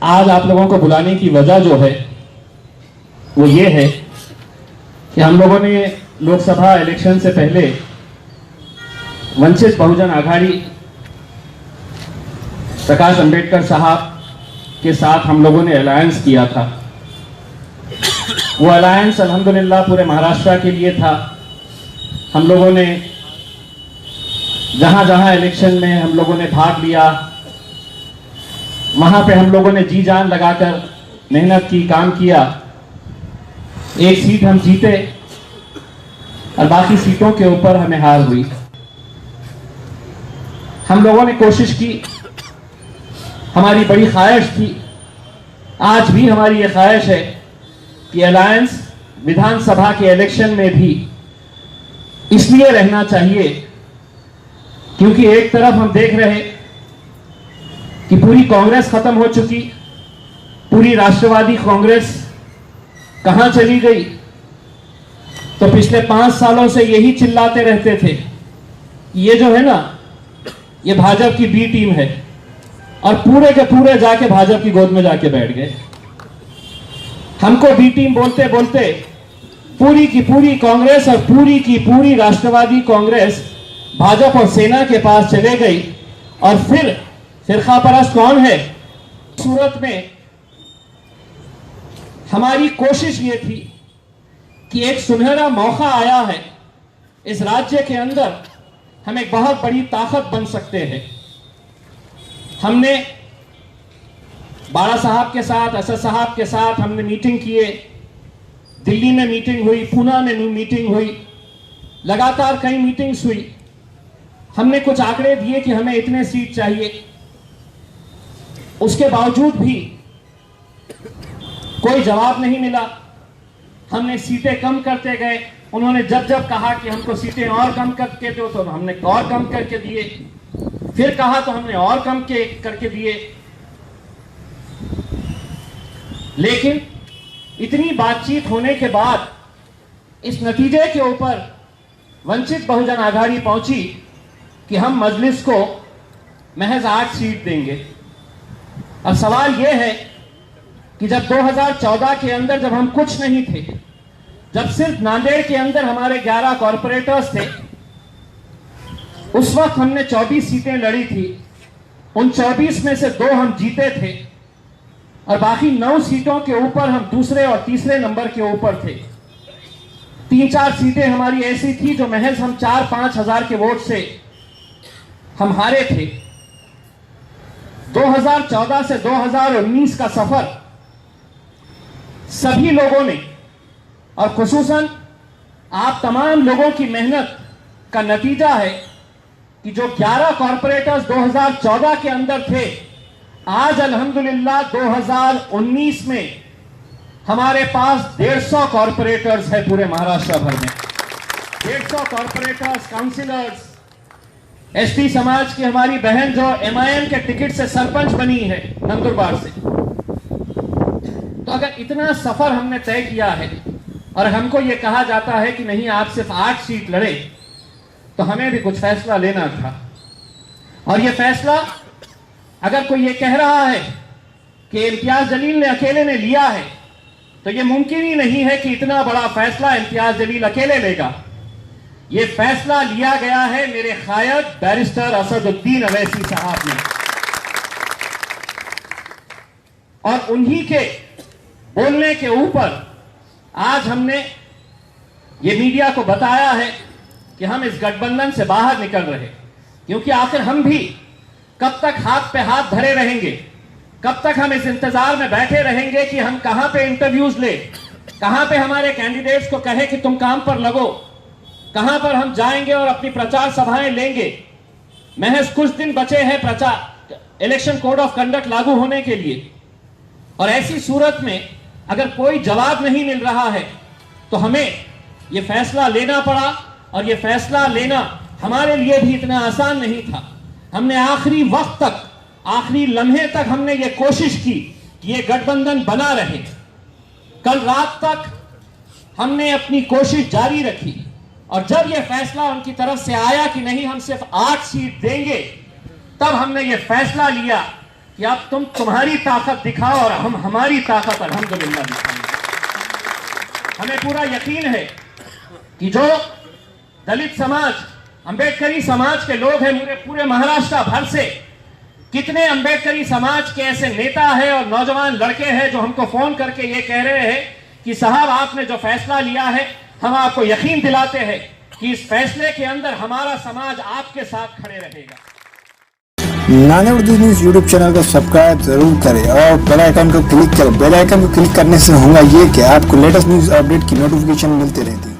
आज आप लोगों को बुलाने की वजह जो है वो ये है कि हम लोगों ने लोकसभा इलेक्शन से पहले वंचित बहुजन आघाड़ी प्रकाश अंबेडकर साहब के साथ हम लोगों ने अलायंस किया था। वो अलायंस अल्हम्दुलिल्लाह पूरे महाराष्ट्र के लिए था। हम लोगों ने जहां जहां इलेक्शन में हम लोगों ने भाग लिया, वहां पे हम लोगों ने जी जान लगाकर मेहनत की, काम किया। एक सीट हम जीते और बाकी सीटों के ऊपर हमें हार हुई। हम लोगों ने कोशिश की, हमारी बड़ी ख्वाहिश थी, आज भी हमारी ये ख्वाहिश है कि अलायंस विधानसभा के इलेक्शन में भी इसलिए रहना चाहिए क्योंकि एक तरफ हम देख रहे कि पूरी कांग्रेस खत्म हो चुकी, पूरी राष्ट्रवादी कांग्रेस कहां चली गई। तो पिछले 5 सालों से यही चिल्लाते रहते थे, ये जो है ना, ये भाजपा की बी टीम है, और पूरे के पूरे जाके भाजपा की गोद में जाके बैठ गए। हमको बी टीम बोलते बोलते पूरी की पूरी कांग्रेस और पूरी की पूरी राष्ट्रवादी कांग्रेस भाजपा और सेना के पास चले गई। और फिर फिरका परस्त कौन है? सूरत में हमारी कोशिश ये थी कि एक सुनहरा मौका आया है, इस राज्य के अंदर हम एक बहुत बड़ी ताकत बन सकते हैं। हमने बाड़ा साहब के साथ, असद साहब के साथ हमने मीटिंग किए, दिल्ली में मीटिंग हुई, पूना में मीटिंग हुई, लगातार कई मीटिंग्स हुई। हमने कुछ आंकड़े दिए कि हमें इतने सीट चाहिए, उसके बावजूद भी कोई जवाब नहीं मिला। हमने सीटें कम करते गए, उन्होंने जब जब कहा कि हमको सीटें और कम करके दो तो हमने और कम करके दिए, फिर कहा तो हमने और कम करके दिए। लेकिन इतनी बातचीत होने के बाद इस नतीजे के ऊपर वंचित बहुजन आघाड़ी पहुंची कि हम मजलिस को महज 8 सीट देंगे। अब सवाल यह है कि जब 2014 के अंदर जब हम कुछ नहीं थे, जब सिर्फ नांदेड़ के अंदर हमारे 11 कॉर्पोरेटर्स थे, उस वक्त हमने 24 सीटें लड़ी थी। उन 24 में से 2 हम जीते थे और बाकी 9 सीटों के ऊपर हम दूसरे और तीसरे नंबर के ऊपर थे। 3-4 सीटें हमारी ऐसी थी जो महज हम 4-5 हजार के वोट से हम हारे थे। 2014 से 2019 का सफर सभी लोगों ने और खुसूसन आप तमाम लोगों की मेहनत का नतीजा है कि जो 11 कॉर्पोरेटर्स 2014 के अंदर थे, आज अल्हम्दुलिल्लाह 2019 में हमारे पास 150 कॉर्पोरेटर्स है पूरे महाराष्ट्र भर में। 150 कॉर्पोरेटर्स, काउंसिलर्स, एसटी समाज की हमारी बहन जो एमआईएम के टिकट से सरपंच बनी है नंदुरबार से। तो अगर इतना सफर हमने तय किया है और हमको यह कहा जाता है कि नहीं आप सिर्फ 8 सीट लड़े, तो हमें भी कुछ फैसला लेना था। और यह फैसला अगर कोई ये कह रहा है कि इम्तियाज जलील ने अकेले ने लिया है, तो यह मुमकिन ही नहीं है कि इतना बड़ा फैसला इम्तियाज जलील अकेले लेगा। यह फैसला लिया गया है मेरे कायद बैरिस्टर असदुद्दीन अवैसी साहब ने, और उन्हीं के बोलने के ऊपर आज हमने ये मीडिया को बताया है कि हम इस गठबंधन से बाहर निकल रहे। क्योंकि आखिर हम भी कब तक हाथ पे हाथ धरे रहेंगे, कब तक हम इस इंतजार में बैठे रहेंगे कि हम कहां पे इंटरव्यूज ले, कहां पे हमारे कैंडिडेट्स को कहे कि तुम काम पर लगो, कहां पर हम जाएंगे और अपनी प्रचार सभाएं लेंगे। महज कुछ दिन बचे हैं प्रचार इलेक्शन कोड ऑफ कंडक्ट लागू होने के लिए, और ऐसी सूरत में अगर कोई जवाब नहीं मिल रहा है तो हमें यह फैसला लेना पड़ा। और यह फैसला लेना हमारे लिए भी इतना आसान नहीं था। हमने आखिरी वक्त तक, आखिरी लम्हे तक हमने ये कोशिश की कि ये गठबंधन बना रहे। कल रात तक हमने अपनी कोशिश जारी रखी, और जब यह फैसला उनकी तरफ से आया कि नहीं हम सिर्फ 8 सीट देंगे, तब हमने यह फैसला लिया कि अब तुम्हारी ताकत दिखाओ और हम हमारी ताकत अल्हम्दुलिल्लाह दिखाएंगे। हमें पूरा यकीन है कि जो दलित समाज, अंबेडकरी समाज के लोग हैं पूरे महाराष्ट्र भर से, कितने अंबेडकरी समाज के ऐसे नेता हैं और नौजवान लड़के हैं जो हमको फोन करके ये कह रहे हैं कि साहब आपने जो फैसला लिया है, हम आपको यकीन दिलाते हैं कि इस फैसले के अंदर हमारा समाज आपके साथ खड़े रहेगा। नाने उर्दू न्यूज यूट्यूब चैनल को सब्सक्राइब जरूर करें और बेल आइकन को क्लिक करें। बेल आइकन को क्लिक करने से होगा ये कि आपको लेटेस्ट न्यूज अपडेट की नोटिफिकेशन मिलती रहती है।